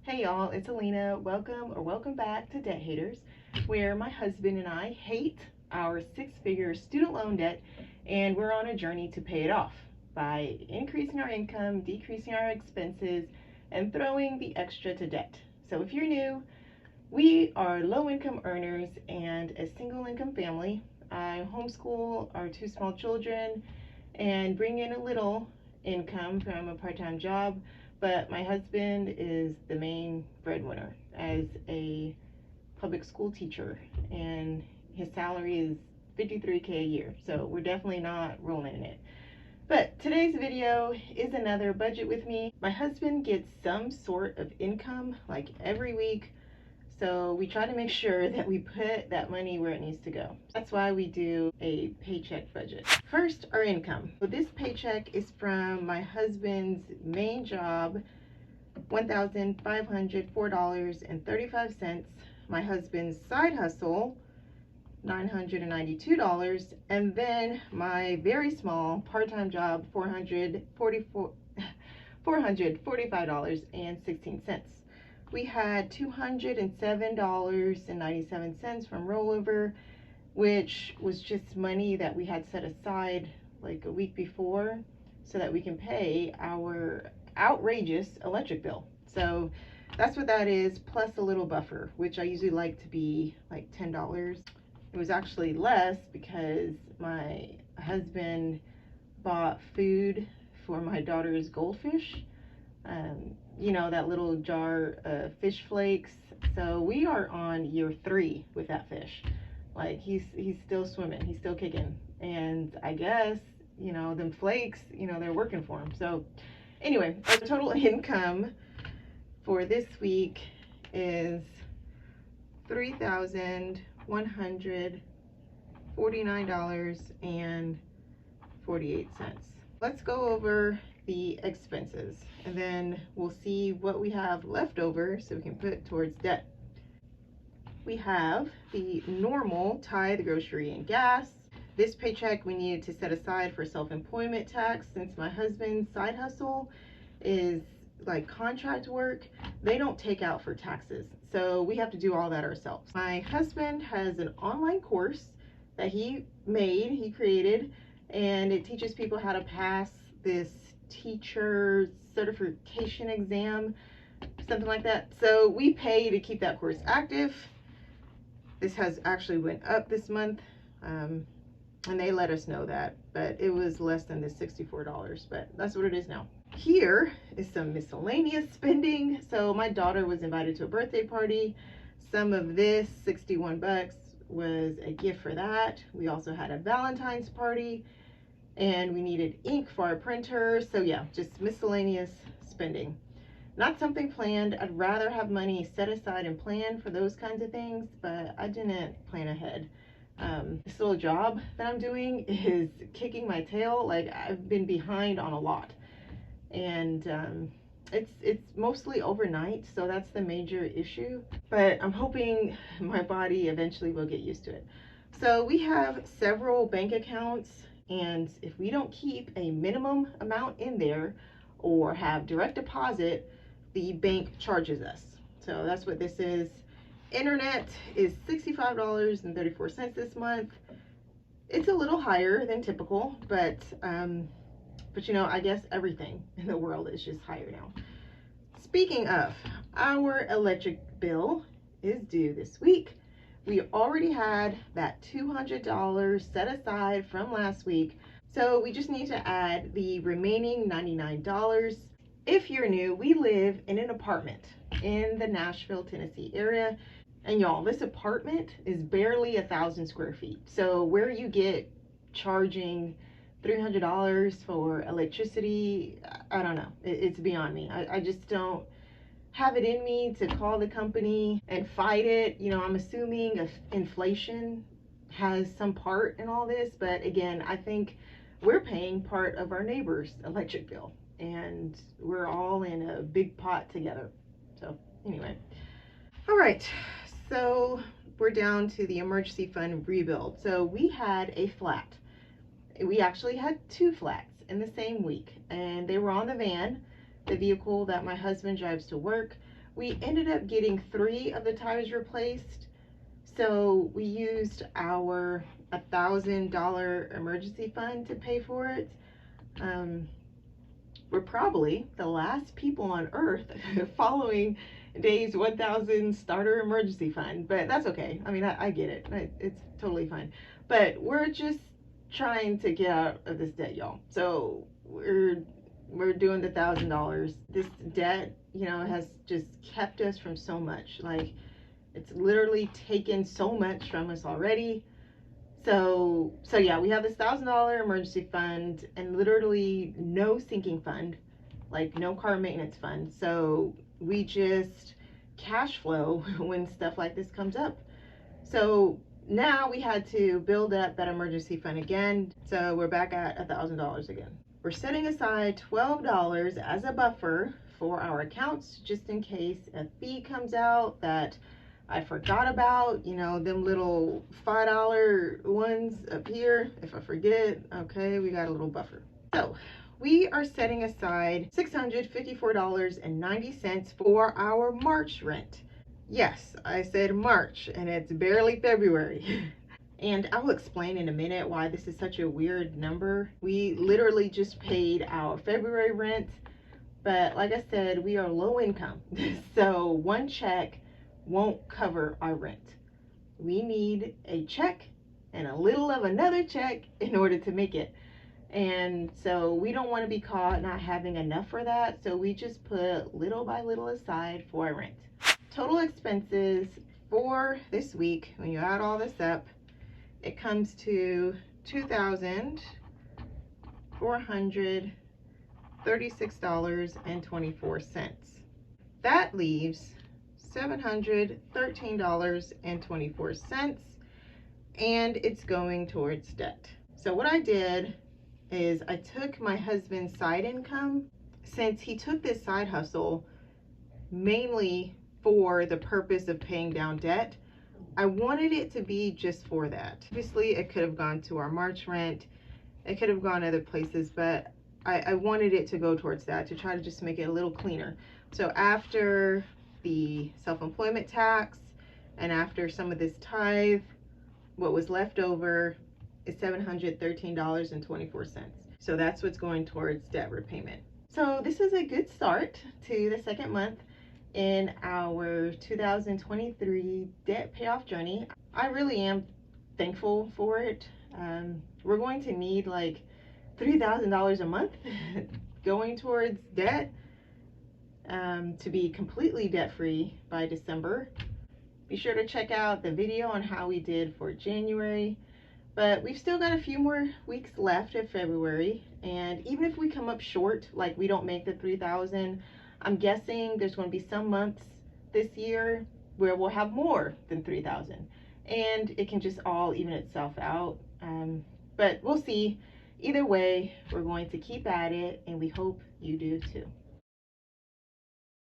Hey y'all, it's Alina. Welcome back to Debt Haters, where my husband and I hate our six-figure student loan debt, and we're on a journey to pay it off by increasing our income, decreasing our expenses, and throwing the extra to debt. So if you're new, we are low-income earners and a single-income family. I homeschool our two small children and bring in a little income from a part-time job, but my husband is the main breadwinner as a public school teacher, and his salary is $53K a year, so we're definitely not rolling in it. But today's video is another budget with me. My husband gets some sort of income like every week, so we try to make sure that we put that money where it needs to go. That's why we do a paycheck budget. First, our income. So this paycheck is from my husband's main job, $1,504.35. My husband's side hustle, $992, and then my very small part-time job, $445.16. We had $207.97 from rollover, which was just money that we had set aside like a week before so that we can pay our outrageous electric bill. So that's what that is, plus a little buffer, which I usually like to be like $10. It was actually less because my husband bought food for my daughter's goldfish. You know, that little jar of fish flakes. So we are on year 3 with that fish. Like he's still swimming, he's still kicking, and I guess, you know, them flakes, you know, they're working for him. So anyway, our total income for this week is $3,149.48. Let's go over the expenses, and then we'll see what we have left over so we can put towards debt. We have the normal tithe, grocery, and gas. This paycheck we needed to set aside for self-employment tax, since my husband's side hustle is like contract work. They don't take out for taxes, so we have to do all that ourselves. My husband has an online course that he created, and it teaches people how to pass this teacher certification exam, something like that. So we pay to keep that course active. This has actually went up this month, and they let us know that, but it was less than the $64, but that's what it is now. Here is some miscellaneous spending. So my daughter was invited to a birthday party. Some of this, 61 bucks, was a gift for that. We also had a Valentine's party, and we needed ink for our printer. So yeah, just miscellaneous spending. Not something planned. I'd rather have money set aside and planned for those kinds of things, but I didn't plan ahead. This little job that I'm doing is kicking my tail. Like, I've been behind on a lot, and it's mostly overnight, so that's the major issue, but I'm hoping my body eventually will get used to it. So we have several bank accounts, and if we don't keep a minimum amount in there or have direct deposit, the bank charges us. So that's what this is. Internet is $65.34 this month. It's a little higher than typical, but you know, I guess everything in the world is just higher now. Speaking of, our electric bill is due this week. We already had that $200 set aside from last week, so we just need to add the remaining $99. If you're new, we live in an apartment in the Nashville, Tennessee area. And y'all, this apartment is barely 1,000 square feet. So where you get charging $300 for electricity, I don't know. It's beyond me. I just don't have it in me to call the company and fight it. You know, I'm assuming inflation has some part in all this, but again, I think we're paying part of our neighbor's electric bill, and we're all in a big pot together. So anyway, all right, so we're down to the emergency fund rebuild. So we had a flat. We actually had 2 flats in the same week, and they were on the van, the vehicle that my husband drives to work. We ended up getting 3 of the tires replaced. So we used our $1,000 emergency fund to pay for it. We're probably the last people on earth following Dave's 1,000 starter emergency fund, but that's okay. I mean, I get it. It's totally fine. But we're just trying to get out of this debt, y'all. So we're doing the $1,000. This debt, you know, has just kept us from so much. Like, it's literally taken so much from us already. So yeah, we have this $1,000 emergency fund and literally no sinking fund, like no car maintenance fund. So we just cash flow when stuff like this comes up. So now we had to build up that emergency fund again. So we're back at $1,000 again. We're setting aside $12 as a buffer for our accounts, just in case a fee comes out that I forgot about, you know, them little $5 ones up here. If I forget, okay, we got a little buffer. So we are setting aside $654.90 for our March rent. Yes, I said March, and it's barely February. And I will explain in a minute why this is such a weird number. We literally just paid our February rent, but like I said, we are low income. So one check won't cover our rent. We need a check and a little of another check in order to make it. And so we don't want to be caught not having enough for that. So we just put little by little aside for our rent. Total expenses for this week, when you add all this up, it comes to $2,436.24. That leaves $713.24, and it's going towards debt. So what I did is I took my husband's side income, since he took this side hustle mainly for the purpose of paying down debt. I wanted it to be just for that. Obviously, it could have gone to our March rent, it could have gone other places, but I wanted it to go towards that, to try to just make it a little cleaner. So after the self-employment tax and after some of this tithe, what was left over is $713.24. So that's what's going towards debt repayment. So this is a good start to the second month in our 2023 debt payoff journey. I really am thankful for it. We're going to need like $3,000 a month going towards debt to be completely debt-free by December. Be sure to check out the video on how we did for January, but we've still got a few more weeks left of February, and even if we come up short, like we don't make the 3,000, I'm guessing there's going to be some months this year where we'll have more than 3,000, and it can just all even itself out. But we'll see. Either way, we're going to keep at it, and we hope you do too.